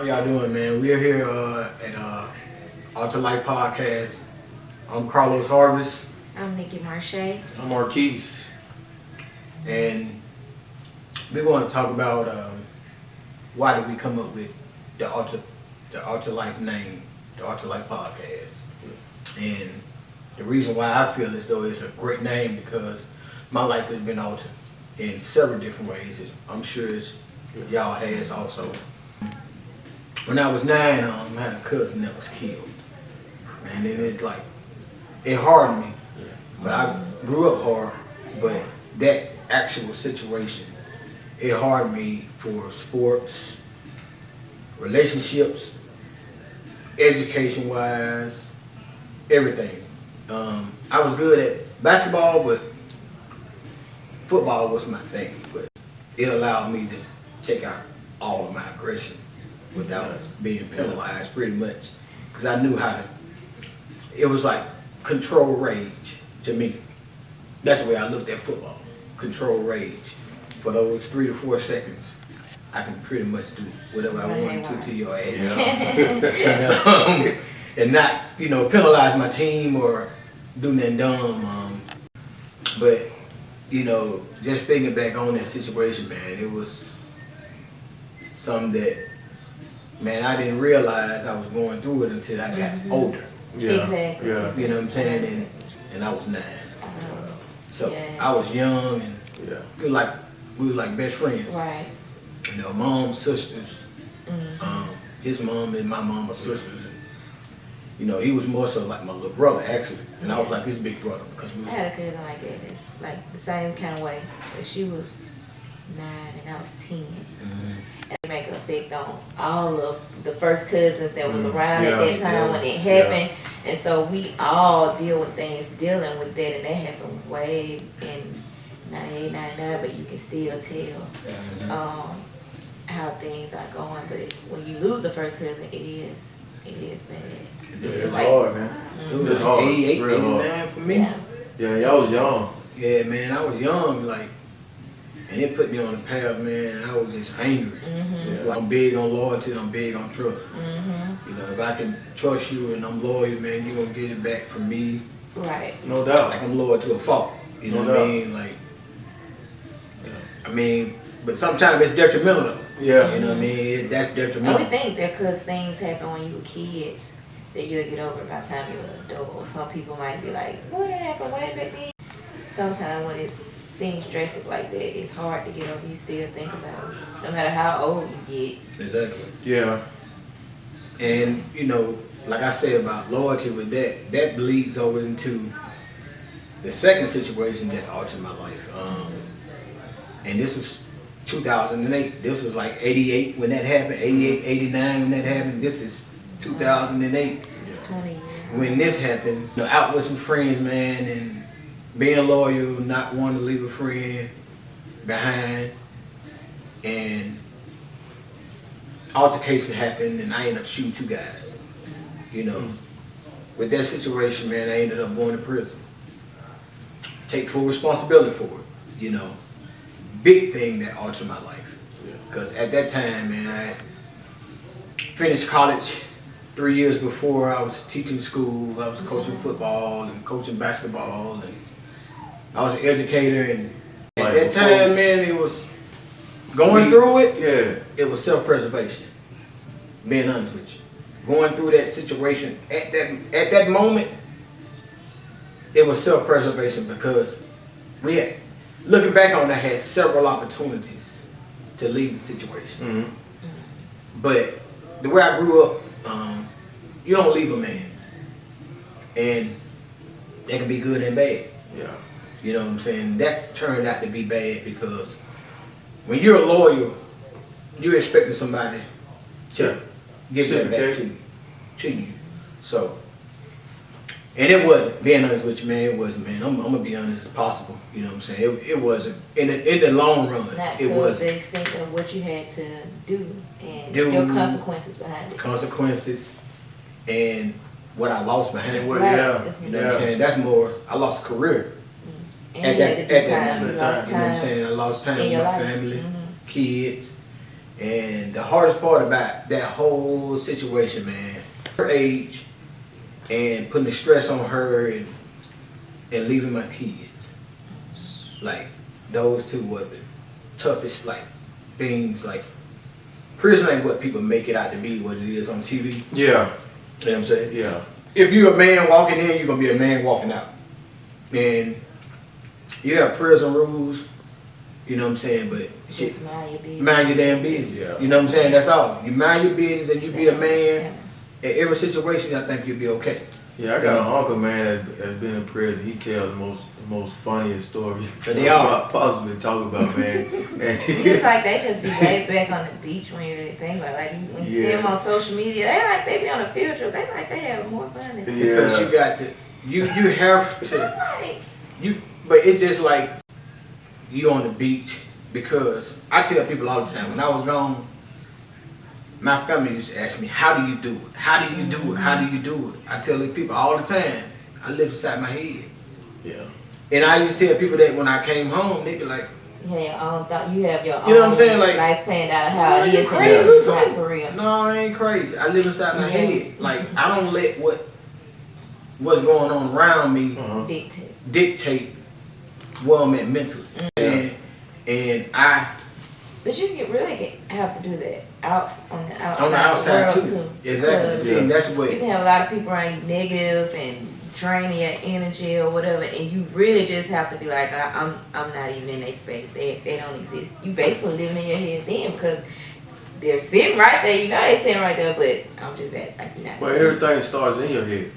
How y'all doing, man? We're here at Alter Life Podcast. I'm Carlos Harvest, I'm Nikki Marche. I'm Marquise. and we're going to talk about why did we come up with the Alter Life name, the Alter Life Podcast. And the reason why I feel as though it's a great name because my life has been altered in several different ways. I'm sure y'all has also. When I was 9, I had a cousin that was killed. And then it's like, it hardened me. But I grew up hard, but that actual situation, it hardened me for sports, relationships, education-wise, everything. I was good at basketball, but football was my thing. But it allowed me to take out all of my aggression without being penalized, pretty much. Because I knew how to, it was like control rage to me. That's the way I looked at football, control rage. For those 3 to 4 seconds, I can pretty much do whatever I want to your ass. And not, penalize my team or do nothing dumb. But, just thinking back on that situation, man, it was something that, man, I didn't realize I was going through it until I got older. Yeah. Exactly. Yeah. You know what I'm saying? And I was 9. So yeah. I was young and Yeah. we were like best friends. Right. Mom, sisters. His mom and my mom are sisters. And, he was more so like my little brother actually. And I was like his big brother because we I was. had a cousin like that. It's like the same kind of way. But she was 9 and I was 10. And it make an effect on all of the first cousins that was around at that time when it happened. And so we all dealing with that, and that happened way in 98, 99, but you can still tell how things are going. But when you lose a first cousin, it is bad. It's hard, man. It was It's hard. 88, Real 89 hard. for me. Yeah. Yeah, y'all was young. Yeah, man, I was young, and it put me on the path, man, and I was just angry. Yeah. Like, I'm big on loyalty, I'm big on trust. If I can trust you and I'm loyal, man, you're gonna get it back from me. Right. No doubt. Like I'm loyal to a fault. You know No what I doubt. mean? But sometimes it's detrimental though. Yeah. You know what I mean? That's And detrimental. we think that because things happen when you were kids, that you'll get over it by the time you're an adult. Or some people might be like, what happened way back then? Sometimes when it's things drastic like that, it's hard to get over. You still think about it, no matter how old you get. Exactly. Yeah. And, like I said about loyalty with that bleeds over into the second situation that altered my life. And this was 2008. This was like 88 when that happened, 88, 89 when that happened. This is 2008 20 years. when this happens. Out with some friends, man, and being loyal, not wanting to leave a friend behind. And altercation happened and I ended up shooting 2 guys. With that situation, man, I ended up going to prison. Take full responsibility for it, Big thing that altered my life. Because at that time, man, I finished college 3 years before. I was teaching school, I was coaching football and coaching basketball, and I was an educator. And at that time, man, it was going through it. Yeah. It was self-preservation. Being honest with you, going through that situation at that moment, it was self-preservation because we had, looking back on, I had several opportunities to leave the situation. But the way I grew up, you don't leave a man, and that can be good and bad. Yeah. You know what I'm saying? That turned out to be bad because when you're a lawyer, you're expecting somebody to give that back to you. So, and it wasn't, being honest with you, man, it wasn't, man. I'm gonna be honest as possible. You know what I'm saying? It wasn't, in the long run, Not it to wasn't. the extent of what you had to do and Do. your consequences behind it. Consequences and what I lost behind it. Well, Right. yeah. You know what I'm saying? That's more, I lost a career. And At you that had to do time. moment, You you lost know what I'm time saying? I lost time in with your my life. family, kids, And the hardest part about that whole situation, man, her age and putting the stress on her and leaving my kids. Like, those two were the toughest, like, things. Like, prison ain't what people make it out to be, what it is on TV. Yeah. You know what I'm saying? Yeah. If you're a man walking in, you're going to be a man walking out. And you have prison rules, you know what I'm saying? But shit, Just mind your business. mind your damn business. Yeah. You know what I'm saying? That's all. You mind your business and you be a man. Yeah. In every situation, I think you'll be okay. Yeah, I got an uncle, man, that's been in prison. He tells the most funniest story They are. possibly talk about, man. And It's like they just be laid back on the beach when you really think about it. Like when you see Yeah. them on social media, they be on a field trip. They like they have more fun than Because you got to, you have to, but it's just like you on the beach. Because I tell people all the time, when I was gone, my family used to ask me, how do you do it? How do you do it? How do you do it? I tell the people all the time, I live inside my head. Yeah. And I used to tell people that when I came home, they be like, you have your own thought. You have your own. You know what I'm saying? Like, life planned out how it you is. crazy or And it's something? not for real. no, it ain't crazy. I live inside my Yeah. head. Like, I don't let what's going on around me dictate where I'm at mentally. And But you can really have to do that on the outside. on the outside world too. Exactly. Because See, that's what. you can have a lot of people around you negative and draining your energy or whatever, and you really just have to be like, I'm not even in their space. They don't exist. You basically living in your head then because they're sitting right there. You know they sitting right there, but I'm just at like you're not. Well, everything starts in your head.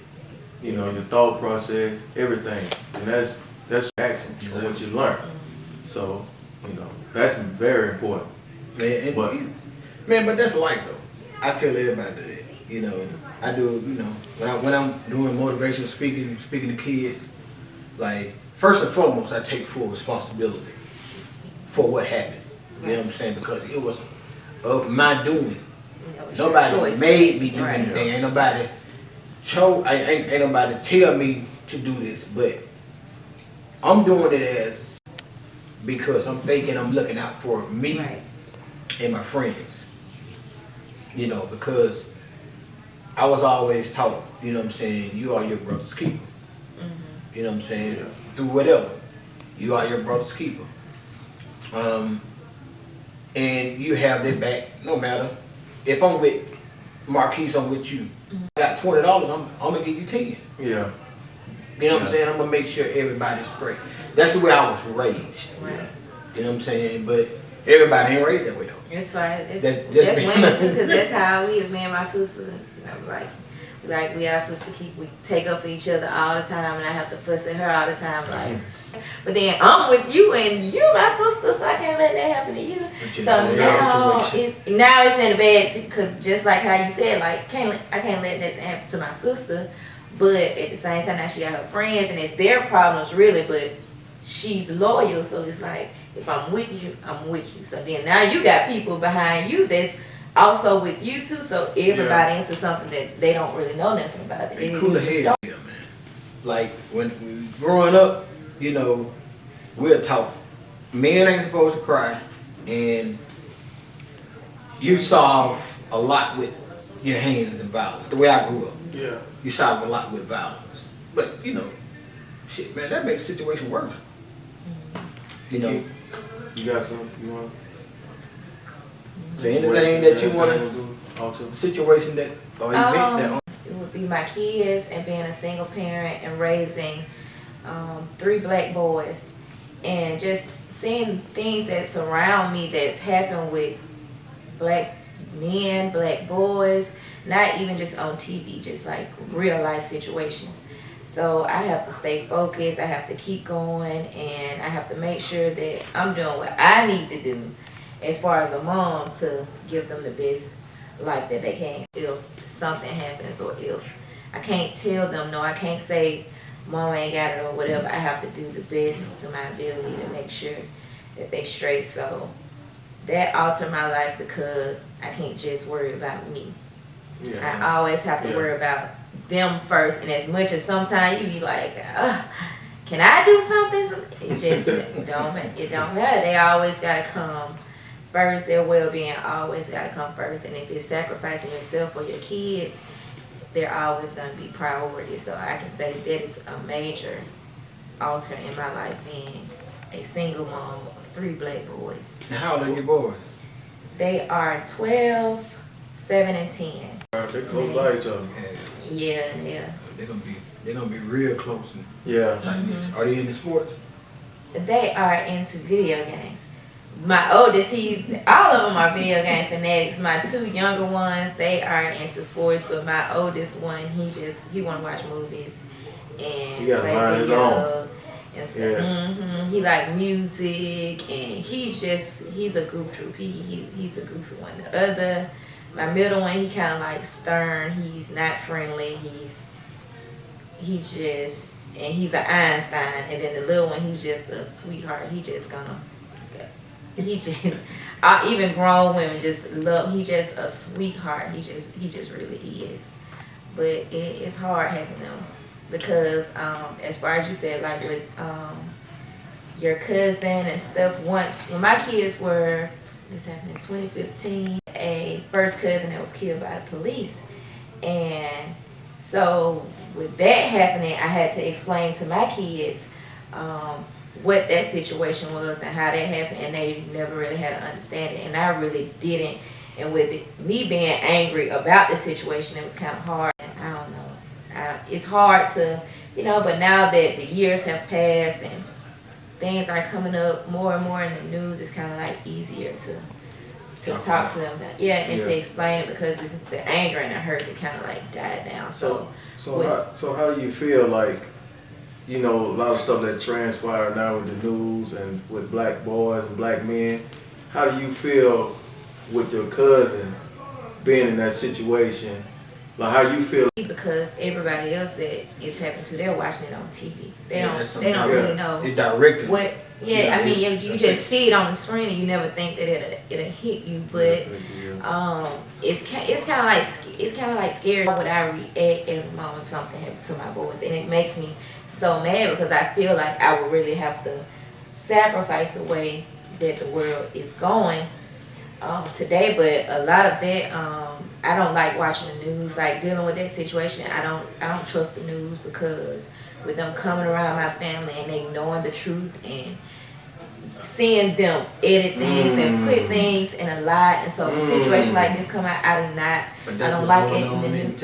You know, your thought process, everything. And that's action for what you learn. So, you know, that's very important. Man, But- but that's life though. I tell everybody that. You know, I do. You know, when I'm doing motivational speaking to kids, like first and foremost, I take full responsibility for what happened. You know what I'm saying? Because it was of my doing. That was your Nobody choice. made me do Right. anything. Ain't nobody ain't nobody tell me to do this, but I'm doing it as because I'm thinking I'm looking out for me Right. and my friends. You know, because I was always taught, you know what I'm saying, you are your brother's keeper. You know what I'm saying? Through whatever. You are your brother's keeper. And you have their back no matter. If I'm with Marquise, I'm with you. I got $20, I'm gonna give you 10. Yeah. You know what I'm saying? I'm gonna make sure everybody's straight. That's the way I was raised. Right. You know what I'm saying? But everybody ain't raised that way though. It's fine. It's, That's that's being- women too, because that's how we is, me and my sister. You know, like we our sister we take up for each other all the time, and I have to fuss at her all the time. Like, but then I'm with you, and you my sister, so I can't let that happen to you. But you So know, now situation. now it's in a bad because just like how you said, like I can't let that happen to my sister, but at the same time now she got her friends, and it's their problems really, but she's loyal, so it's like if I'm with you, I'm with you. So then now you got people behind you that's also with you too, so everybody into something that they don't really know nothing about. Be cooler heads here, man. Like when we growing up, you know, we're taught men ain't supposed to cry, and you solve a lot with your hands and violence. The way I grew up, Yeah. you solve a lot with violence. But you know, shit, man, that makes the situation worse. You know, You got some, you want? so anything that you want to, do? Also? situation that or event that. It would be my kids and being a single parent and raising 3 black boys and just seeing things that surround me that's happened with black men, black boys, not even just on TV, just like real life situations. So I have to stay focused, I have to keep going, and I have to make sure that I'm doing what I need to do as far as a mom to give them the best life that they can if something happens or if I can't tell them no, I can't say mom ain't got it or whatever. I have to do the best to my ability to make sure that they straight. So that altered my life because I can't just worry about me. Yeah. I always have to worry about them first, and as much as sometimes you be like, can I do something? It just it don't matter. They always gotta come first. Their well-being always got to come first. And if it's sacrificing yourself for your kids, they're always going to be priority. So I can say that is a major alter in my life, being a single mom of 3 black boys. Now, how old are your boys? They are 12, 7, and 10. They're close by each other. Yeah. They're gonna be real close and Yeah. like this. Are they into sports? They are into video games. My oldest, all of them are video game fanatics. My 2 younger ones, they are into sports, but my oldest one, he want to watch movies and He got play mind his video own. and stuff. Yeah. He like music, and he's a goof troop. He's the goofy one. My middle one, he kind of like stern. He's not friendly. He's an Einstein, and then the little one, he's just a sweetheart. Even grown women just love. He just a sweetheart. He just really is. But it's hard having them because as far as you said, like with your cousin and stuff. Once when my kids were, this happened in 2015, a first cousin that was killed by the police, and so with that happening, I had to explain to my kids what that situation was and how that happened, and they never really had an understanding, and I really didn't. And with me being angry about the situation, it was kind of hard. And I don't know, it's hard to, but now that the years have passed and things are coming up more and more in the news, it's kind of like easier to talk to them. And to explain it, because it's the anger and the hurt that kind of like died down. So how do you feel like, a lot of stuff that transpired now with the news and with black boys and black men, how do you feel with your cousin being in that situation? Like, how you feel? Because everybody else that it's happened to, they're watching it on TV. They don't Yeah. really know It directly. what. Yeah, I mean, you just see it on the screen and you never think that it'll hit you. But it's kind of like scary. How would I react as a mom if something happened to my boys? And it makes me so mad because I feel like I would really have to sacrifice the way that the world is going today. But a lot of that, I don't like watching the news, like dealing with that situation. I don't trust the news, because with them coming around my family and they knowing the truth and seeing them edit things and put things in a lie, and so a situation like this come out, I don't like it.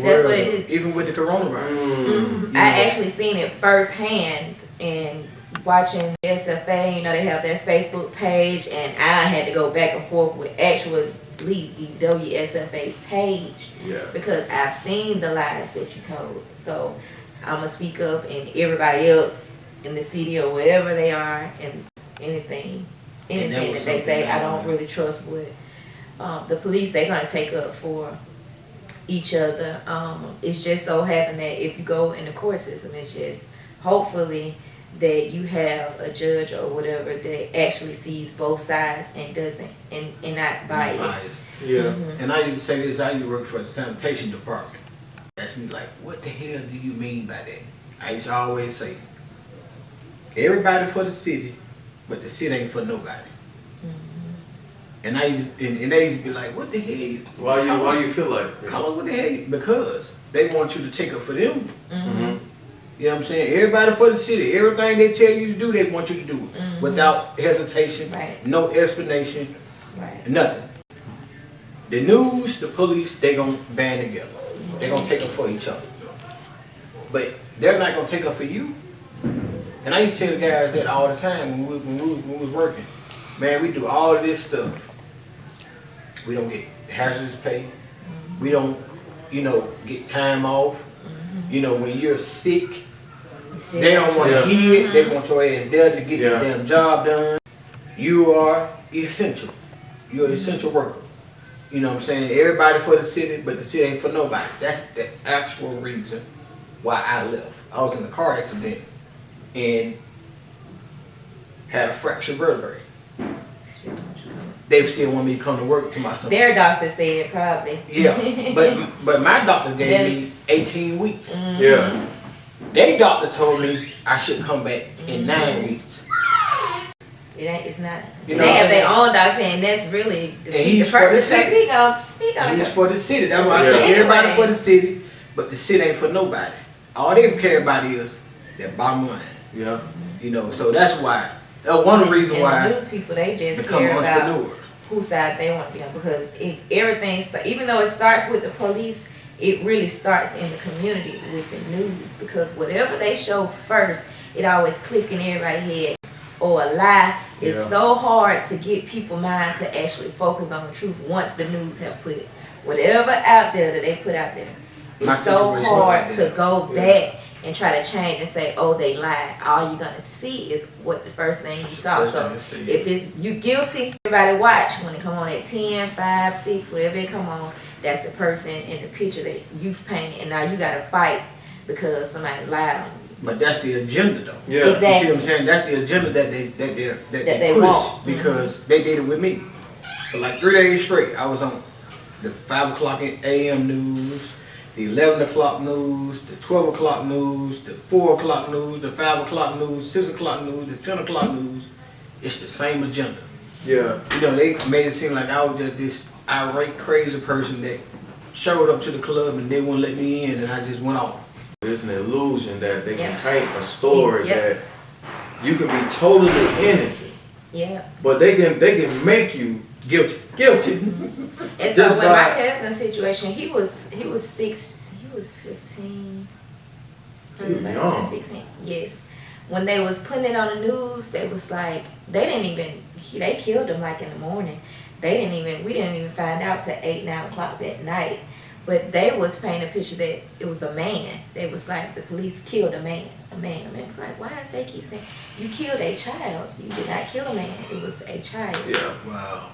That's what it is. Even with the coronavirus. I actually seen it firsthand and watching SFA. They have their Facebook page, and I had to go back and forth with actually the WSFA page because I've seen the lies that you told. So I'm gonna speak up, and everybody else in the city or wherever they are, and anything that they say, I don't really trust what the police, they're gonna take up for each other. It's just so happened that if you go in the court system, it's just hopefully that you have a judge or whatever that actually sees both sides and doesn't and not biased. Yeah. And I used to say this, I used to work for the sanitation department. Ask me like, what the hell do you mean by that? I used to always say, everybody for the city, but the city ain't for nobody. And I used and they used to be like, what the hell? Why you feel like that? Call it what the hell? Because they want you to take up for them. Mm-hmm. You know what I'm saying? Everybody for the city. Everything they tell you to do, they want you to do it. Without hesitation, no explanation, nothing. The news, the police, they gonna band together. They gonna take up for each other. But they're not gonna take up for you. And I used to tell the guys that all the time when we was working. Man, we do all of this stuff. We don't get hazardous pay. We don't, get time off. When you're sick, they don't want to hear it. They want your ass there to get the damn job done. You are essential. You're an essential worker. You know what I'm saying? Everybody for the city, but the city ain't for nobody. That's the actual reason why I left. I was in a car accident and had a fractured vertebrae. They still want me to come to work to myself. Their doctor said probably. Yeah, but my doctor gave me 18 weeks. Yeah. Their doctor told me I should come back in 9 weeks. It ain't. It's not. You And know they what have I'm their saying? own doctor, and that's really And he's for the purpose. city. He gonna. He's for the city. That's why I Yeah. say everybody Anyway. for the city, but the city ain't for nobody. All they care about is their bottom line. Yeah. You know, so that's why. That's one reason And why the news people, they just become care about entrepreneurs. whose side they want to be on, because everything, even though it starts with the police, it really starts in the community with the news, because whatever they show first, it always click in everybody's head. Or a lie is Yeah. so hard to get people's mind to actually focus on the truth once the news have put whatever out there that they put out there. My It's so situation hard like to that. go Yeah. back and try to change and say, oh, they lied. All you're gonna see is what the first thing you saw. First So thing you see. if it's you guilty, everybody watch when it come on at 10, 5, 6, whatever it come on. That's the person in the picture that you've painted, and now you gotta fight because somebody lied on you. But that's the agenda though. Yeah. You Exactly. see what I'm saying? That's the agenda that they they push want. because they did it with me. For like 3 days straight, I was on the 5 o'clock a.m. news, the 11 o'clock news, the 12 o'clock news, the 4 o'clock news, the 5 o'clock news, 6 o'clock news, the 10 o'clock news. It's the same agenda. Yeah. You know, they made it seem like I was just this irate, crazy person that showed up to the club and they wouldn't let me in, and I just went off. It's an illusion that they can Yeah. paint a story Yeah. that you can be totally innocent, Yeah. but they can make you Guilty. guilty. And Just so with my by- cousin's situation, he was 15. He was About young. 16. Yes. When they was putting it on the news, they was like, they killed him like in the morning. We didn't even find out till 8, 9 o'clock that night. But they was painting a picture that it was a man. They was like, the police killed a man. Like, why is they keep saying, you killed a child? You did not kill a man. It was a child. Yeah. Wow.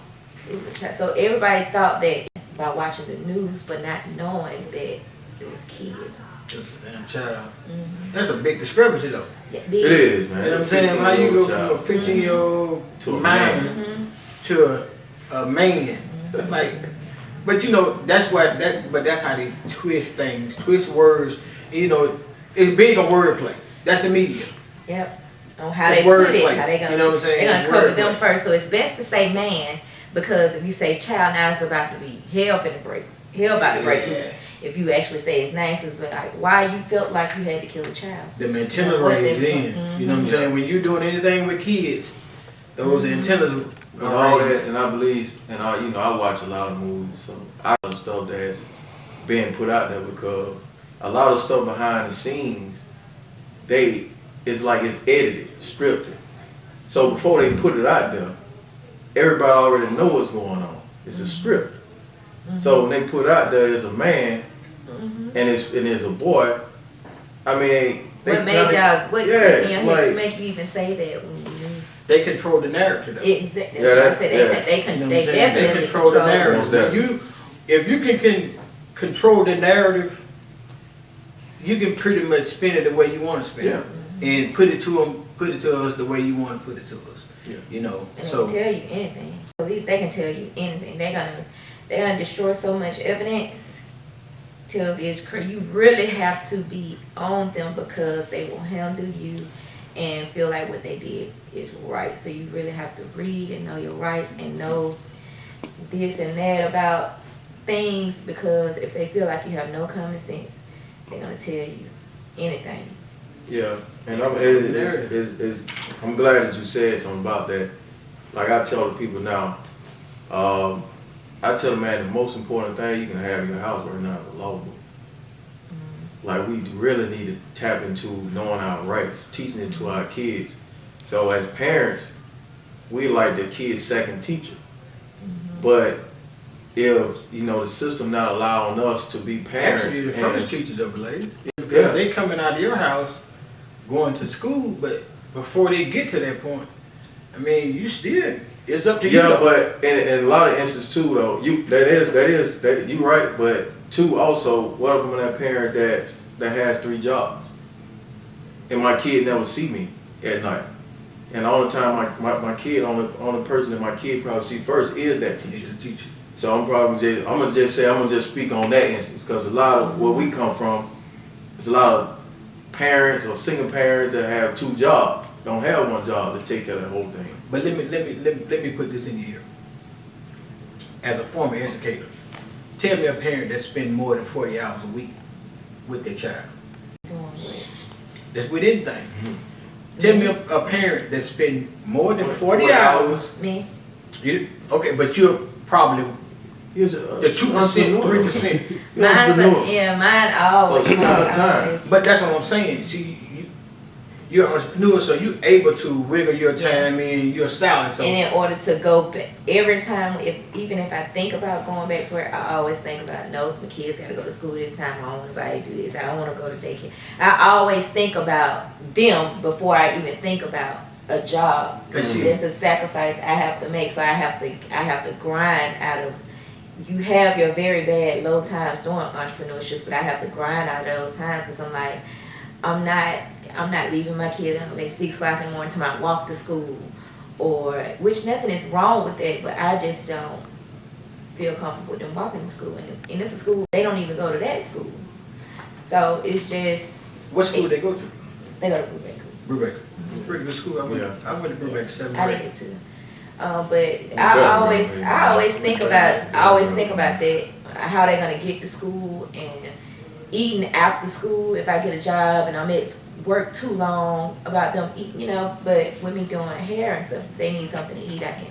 It was a child. So everybody thought that by watching the news, but not knowing that it was kids. Just a damn child. Mm-hmm. That's a big discrepancy though. Yeah, It is, man. You know what I'm saying? How you go child. from a 15-year-old To a man Mm-hmm. to a man? Like, but you know, that's how they twist things, twist words. You know, it's big on wordplay. That's the media. Yep. On how It's they put wordplay. it, how they gonna, You know what I'm saying? they're gonna It's cover wordplay. them first. So it's best to say man, because if you say child, now it's about to be hell about to break Yeah. loose. If you actually say his name, it's like why you felt like you had to kill a child. The antennas What they raised was- in. You know what I'm saying? When you're doing anything with kids, those antennas And are all raised. that, and I believe, and I watch a lot of movies, so I know stuff that's being put out there because a lot of stuff behind the scenes, it's like it's edited, scripted. So before they put it out there, everybody already know what's going on. It's a script. So when they put out there as a man and it's a boy, I mean, What made y'all? What yeah, clicked in it's your head to like- make you even say that? When you knew? They control the narrative though. That's Yeah, what I that's- said. yeah. They You know what I'm saying? definitely They control the narrative. Most definitely. If you can control the narrative, you can pretty much spin it the way you want to spin it, and put it to us the way you want to put it to us. Yeah. You know, And so they can tell you anything. At least they can tell you anything. They're gonna destroy so much evidence till it's crazy. You really have to be on them because they will handle you and feel like what they did is right. So you really have to read and know your rights and know this and that about things, because if they feel like you have no common sense, they're gonna tell you anything. Yeah, and I'm glad that you said something about that. Like I tell the people now, I tell them, man, the most important thing you can have in your house right now is a law book. Like we really need to tap into knowing our rights, teaching it to our kids. So as parents, we like the kid's second teacher. But if the system not allowing us to be parents, actually the and- first teachers of ladies, because Yeah. they coming out of your house, going to school, but before they get to that point, I mean, it's up to you. Yeah, though. but in a lot of instances too, though, you right. But two, also, what if I'm that parent that has 3 jobs, and my kid never see me at night, and all the time my kid, only person that my kid probably see first is that He's teacher. the teacher. So I'm gonna just speak on that instance, because a lot of where we come from, there's a lot of parents or single parents that have 2 jobs. don't have one job to take care of the whole thing. But let me put this in your ear. As a former educator, tell me a parent that spend more than 40 hours a week with their child. Doing what? That's with anything. Tell me a parent that spend more than 40 hours. Me? Okay, but you're probably Here's a the 2%, 3%. Mine always. So she got her time. always- But that's what I'm saying. See, you're an entrepreneur, so you're able to wiggle your time in, your style. So And in order to go back, every time, even if I think about going back to work, I always think about, no, my kids got to go to school this time. I don't want anybody to do this. I don't want to go to daycare. I always think about them before I even think about a job. Let's It's see. a sacrifice I have to make. So I have to grind out of. You have your very bad low times doing entrepreneurships, but I have to grind out of those times because I'm like, I'm not leaving my kids at 6 o'clock in the morning to my walk to school, or which nothing is wrong with that, but I just don't feel comfortable with them walking to school. And it's a school they don't even go to that school, so it's just what school they go to? they go to Brubeck. Brubeck. Pretty good school. I went to Brubeck 7th I grade. did too. But I always think about that, how they're gonna get to school and eating after school if I get a job and I'm at work too long about them eating, you know. But with me doing hair and stuff, if they need something to eat, I can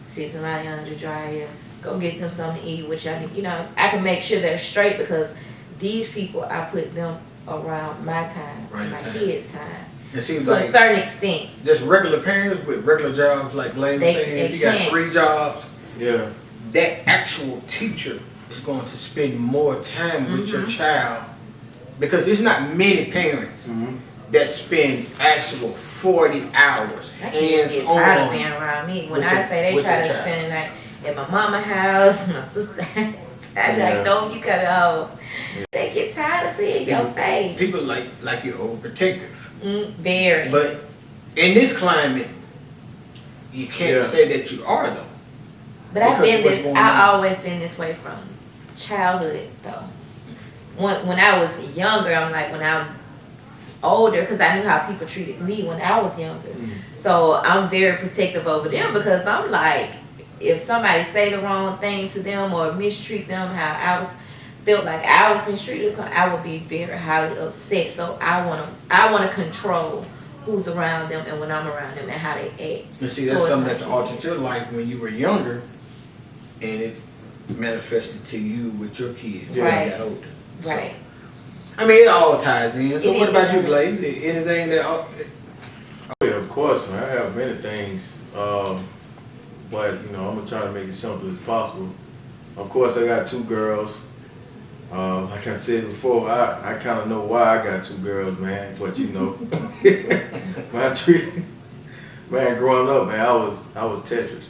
sit somebody under the dryer, go get them something to eat, which I need, you know, I can make sure they're straight because these people, I put them around my time Right and my time. kids' time It seems to a like certain extent. just regular parents with regular jobs, like Glenn was They saying, if you got can't. 3 jobs, Yeah. that actual teacher is going to spend more time with your child because it's not many parents Mm-hmm. that spend actual 40 hours My kids hands get tired of on. being around me. When with I your- say they with try your to child. spend the night at my mama's house, my sister, I be Yeah. like, no, you coming home. They get tired of seeing your face. People like you're overprotective. Very. But in this climate, you can't Yeah. say that you are though. But I've because been what's this. going I've on. always been this way from childhood, though. When I was younger, I'm like when I'm older, because I knew how people treated me when I was younger. So I'm very protective over them because I'm like, if somebody say the wrong thing to them or mistreat them, how felt like I was mistreated, so I would be very highly upset. So I wanna control who's around them and when I'm around them and how they act. You see, that's towards something my that's altered kids. your life when you were younger, and it manifested to you with your kids when Right. you got older. So, Right. I mean, it all ties in. So It what about you, does. Blaze? Anything that? Oh, yeah, of course, man. I have many things, but you know, I'm gonna try to make it simple as possible. Of course, I got 2 girls. Like I said before, I kind of know why I got 2 girls, man. But you know, man, growing up, man, I was Tetris.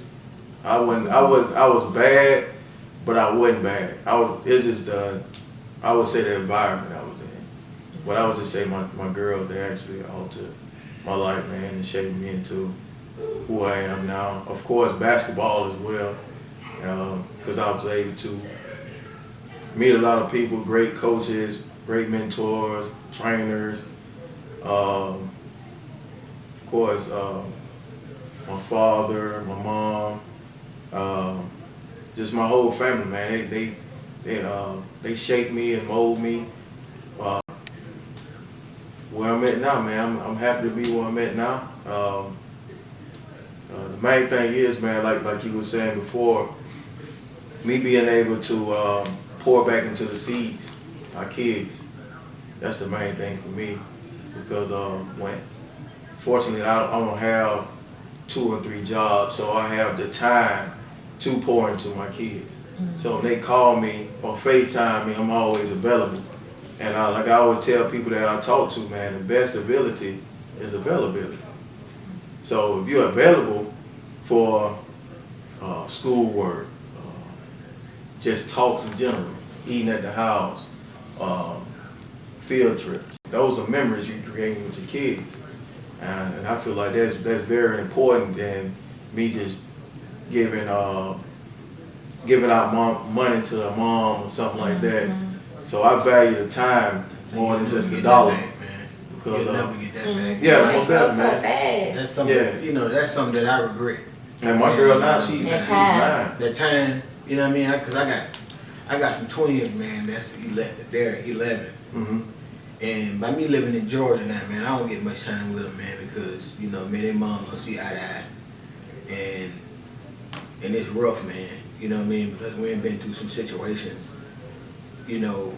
I was bad, but I wasn't bad. It's just I would say the environment I was in. But I would just say my girls, they actually altered my life, man, and shaped me into who I am now. Of course, basketball as well, because I was able to meet a lot of people, great coaches, great mentors, trainers. Of course, my father, my mom, just my whole family, man. They shaped me and molded me. Where I'm at now, man, I'm happy to be where I'm at now. The main thing is, man, like you were saying before, me being able to pour back into the seeds, our kids. That's the main thing for me, because fortunately I don't have 2 or 3 jobs, so I have the time to pour into my kids. So when they call me or FaceTime me, I'm always available. And like I always tell people that I talk to, man, the best ability is availability. So if you're available for schoolwork, just talks in general, eating at the house, field trips, those are memories you create with your kids. And I feel like that's very important than me just giving out money to a mom or something like that. So I value the time more than just the dollar. Cause, You'll never get that back. Yeah, Like, most grow so definitely, fast. That's something, Yeah. you know, that's something that I regret. and my girl now, she's That time. 9. That time, you know what I mean? Cause I got some twins, man, that's 11, they're 11. Mm-hmm. And by me living in Georgia now, man, I don't get much time with them, man, because, you know, me and their mom don't see eye to eye. And it's rough, man, you know what I mean? Because we ain't been through some situations, you know,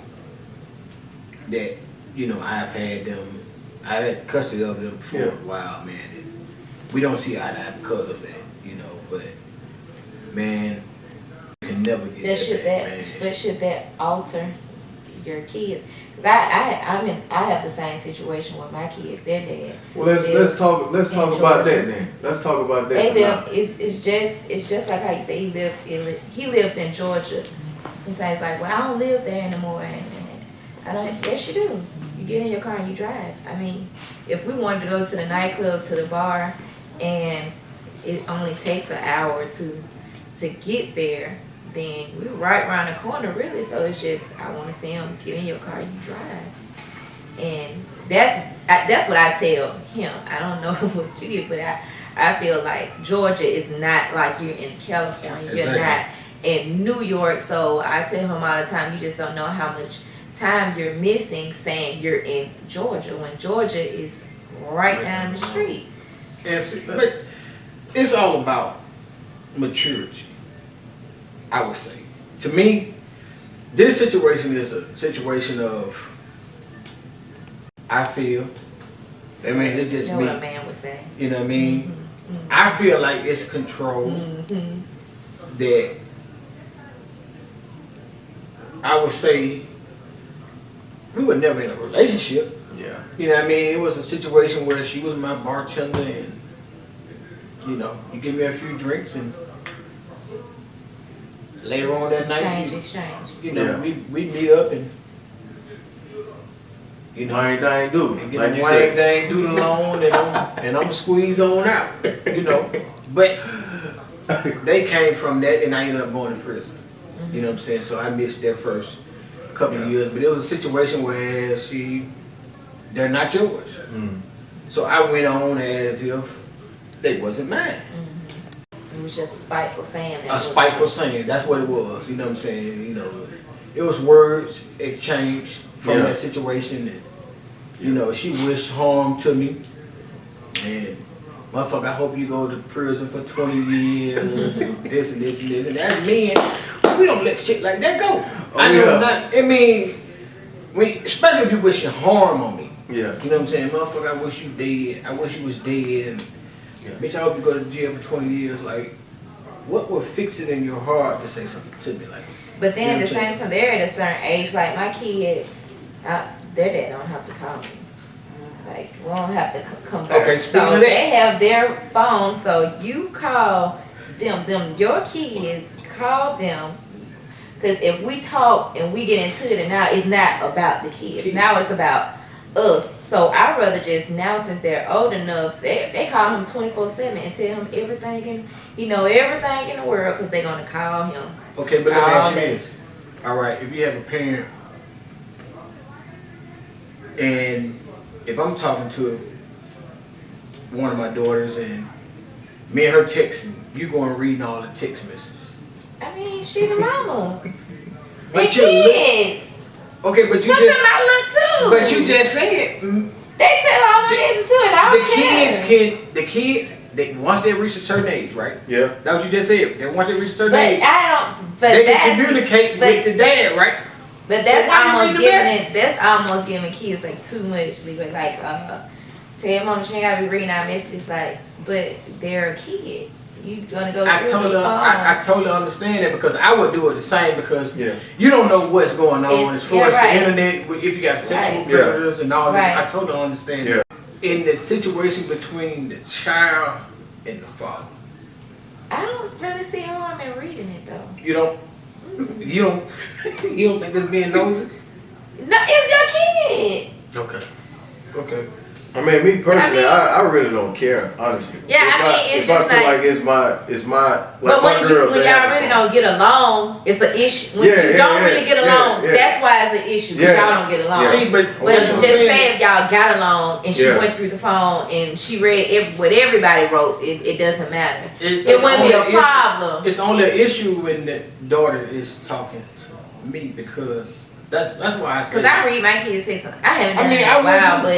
that, you know, I've had custody of them for a while, man. And we don't see eye to eye because of that, you know, but, man, you can never get that back, man. But should that alter your kids? Because I have the same situation with my kids. Their dad. Well, let's talk about that then. Let's talk about that. They live. It's just like how you say he lives in Georgia. Sometimes like, well, I don't live there anymore, and I don't. Yes, you do. You get in your car and you drive. I mean, if we wanted to go to the nightclub, to the bar, and it only takes an hour to get there, then we're right around the corner, really. So it's just, I want to see him get in your car, you drive. And that's what I tell him. I don't know what you get, but I feel like Georgia is not like you're in California. Exactly. You're not in New York. So I tell him all the time, you just don't know how much time you're missing saying you're in Georgia when Georgia is right down the street. But it's all about maturity, I would say. To me, this situation is a situation of, I feel, I mean, it's just You know me. what a man would say. You know what I mean? Mm-hmm. I feel like it's control that I would say we were never in a relationship. Yeah. You know what I mean? It was a situation where she was my bartender and, you know, you give me a few drinks and later on that night, Exchange. you know, Yeah. we meet up and, you know, Wang dang do. and get Like the you wang said. dang doodle on and I'm squeeze on out, you know. But they came from that and I ended up going to prison. You know what I'm saying? So I missed their first couple of years, but it was a situation where they're not yours. Mm. So I went on as if they wasn't mine. It was just a spiteful saying. A spiteful saying, that's what it was. You know what I'm saying? You know, it was words exchanged from that situation, and you know, she wished harm to me. And motherfucker, I hope you go to prison for 20 years and this and this and this. And as men, we don't let shit like that go. I know not. I mean, especially if you wishing harm on me. Yeah. You know what I'm saying? Motherfucker, I wish you dead. I wish you was dead. And bitch, I hope you go to jail for 20 years. Like, what would fix it in your heart to say something to me like that? But then at the same time, they're at a certain age. Like my kids, their dad don't have to call me. Like we don't have to come back. Okay, speaking so of that, they have their phone. So you call them your kids. Call them. Because if we talk and we get into it, and now it's not about the kids. Now it's about us. So I'd rather just now, since they're old enough, they call him 24/7 and tell him everything everything in the world because they're gonna call him. okay, but let me ask you this. All right, if you have a parent, and if I'm talking to one of my daughters and me and her texting, you going reading all the text messages. I mean, she the mama. But They kids. Okay, but you Sometimes just. I look too. But you just said They tell all my business too, and I don't care. the kids, once they reach a certain age, right? Yeah. That's what you just said. Then once they reach a certain But age, I don't. But they that's can communicate but- with the dad, right? But that's So why you almost read the giving message? it. That's almost giving kids like too much leeway. Like, tell your mom she ain't gotta be reading our messages. Like, but they're a kid. You gonna go I through the phone. I totally understand that because I would do it the same because Yeah. you don't know what's going on as far as right. the internet. If you got sexual Right. predators and all this, Right. I totally understand Yeah. that. In the situation between the child and the father, I don't really see harm in reading it though. you don't think this being nosy? No, it's your kid. Okay. I mean, me personally, mean- I really don't care, honestly. Yeah, if I mean, it's if just I feel like- like it's my like But my girls. when they y'all have really fun. don't get along, it's an issue. When Yeah, you yeah, don't yeah, really get yeah, along, yeah. that's why it's an issue. Because Yeah. y'all don't get along. Yeah. See, but But That's just what I'm saying. say if y'all got along and she Yeah. went through the phone and she read what everybody wrote, it doesn't matter. It it's wouldn't be only a issue- problem. It's only an issue when the daughter is talking to me because that's why I say. Cause I read my kids say something. I haven't done I mean, it in I a would while, too. but